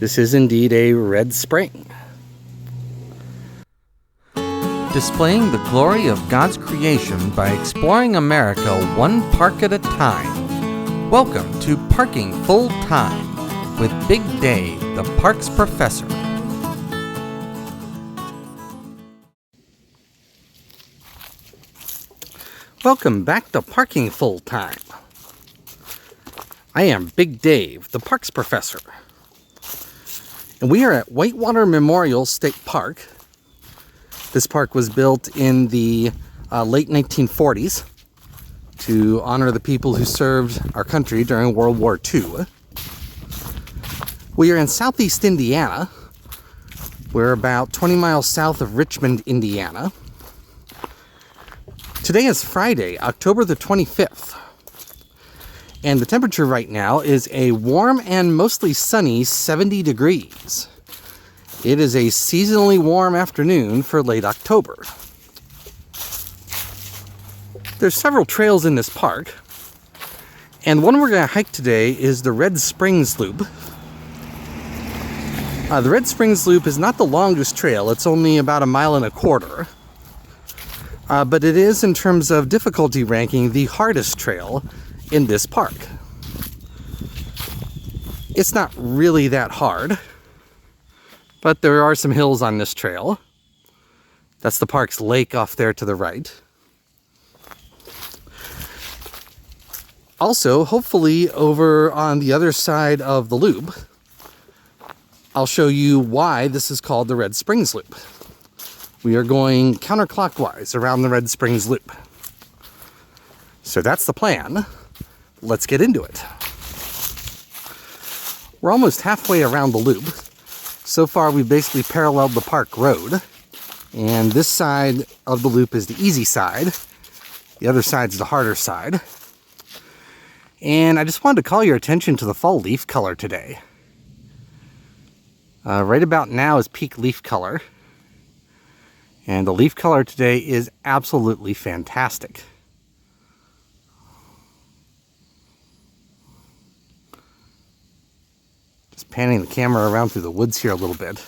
This is indeed a red spring. Displaying the glory of God's creation by exploring America one park at a time. Welcome to Parking Full Time with Big Dave, the parks professor. Welcome back to Parking Full Time. I am Big Dave, the parks professor. And we are at Whitewater Memorial State Park. This park was built in the late 1940s to honor the people who served our country during World War II. We are in southeast Indiana. We're about 20 miles south of Richmond, Indiana. Today is Friday, October the 25th. And the temperature right now is a warm and mostly sunny 70 degrees. It is a seasonally warm afternoon for late October. There's several trails in this park, and one we're going to hike today is the Red Springs Loop. The Red Springs Loop is not the longest trail, it's only about 1.25 miles. But it is, in terms of difficulty ranking, the hardest trail in this park. It's not really that hard, but there are some hills on this trail. That's the park's lake off there to the right. Also, hopefully over on the other side of the loop, I'll show you why this is called the Red Springs Loop. We are going counterclockwise around the Red Springs Loop. So that's the plan. Let's get into it. We're almost halfway around the loop. So far, we've basically paralleled the park road. And this side of the loop is the easy side. The other side's the harder side. And I just wanted to call your attention to the fall leaf color today. Right about now is peak leaf color. And the leaf color today is absolutely fantastic. Just panning the camera around through the woods here a little bit.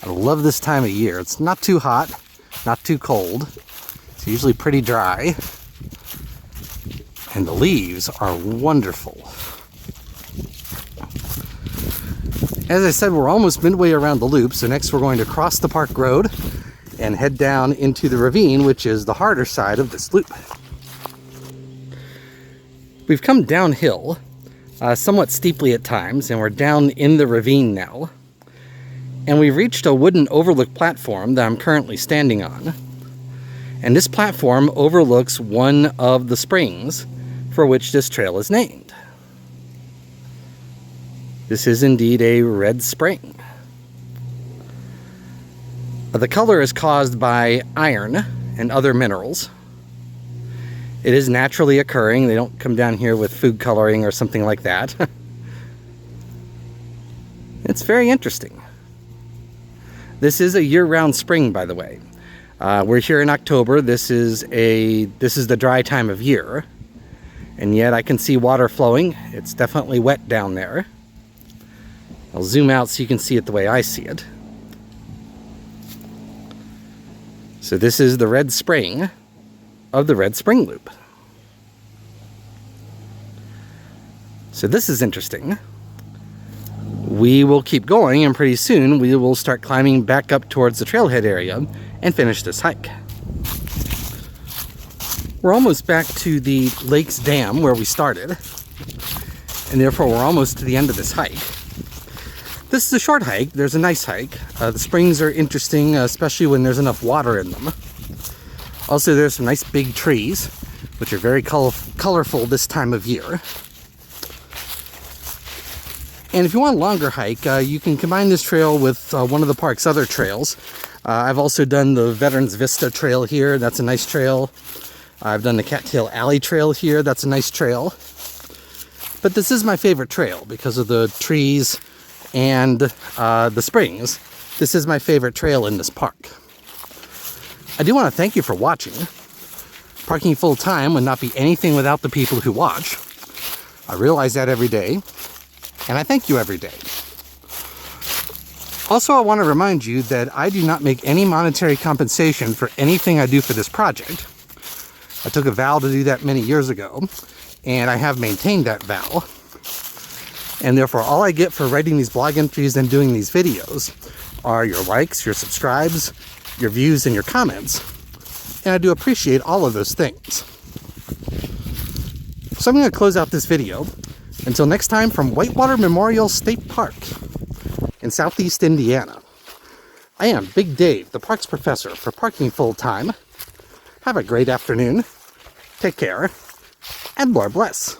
I love this time of year. It's not too hot, not too cold. It's usually pretty dry. And the leaves are wonderful. As I said, we're almost midway around the loop, so next we're going to cross the park road and head down into the ravine, which is the harder side of this loop. We've come downhill, somewhat steeply at times, and we're down in the ravine now. And we've reached a wooden overlook platform that I'm currently standing on. And this platform overlooks one of the springs for which this trail is named. This is indeed a red spring. The color is caused by iron and other minerals. It is naturally occurring. They don't come down here with food coloring or something like that. It's very interesting. This is a year-round spring, by the way. We're here in October. This is the dry time of year. And yet I can see water flowing. It's definitely wet down there. I'll zoom out so you can see it the way I see it. So this is the red spring of the Red Spring Loop. So this is interesting. We will keep going, and pretty soon we will start climbing back up towards the trailhead area and finish this hike. We're almost back to the lake's dam where we started, and therefore we're almost to the end of this hike. This is a short hike. There's a nice hike. The springs are interesting, especially when there's enough water in them. Also, there's some nice big trees, which are very colorful this time of year. And if you want a longer hike, you can combine this trail with one of the park's other trails. I've also done the Veterans Vista Trail here. That's a nice trail. I've done the Cattail Alley Trail here. That's a nice trail. But this is my favorite trail because of the trees and the springs. This is my favorite trail in this park. I do want to thank you for watching. Parking full time would not be anything without the people who watch. I realize that every day. and I thank you every day. Also, I want to remind you that I do not make any monetary compensation for anything I do for this project. I took a vow to do that many years ago, and I have maintained that vow. And therefore, all I get for writing these blog entries and doing these videos are your likes, your subscribes, your views, and your comments. And I do appreciate all of those things. So I'm going to close out this video. Until next time, from Whitewater Memorial State Park in southeast Indiana, I am Big Dave, the parks professor for Parking Full Time. Have a great afternoon. Take care, and Lord bless.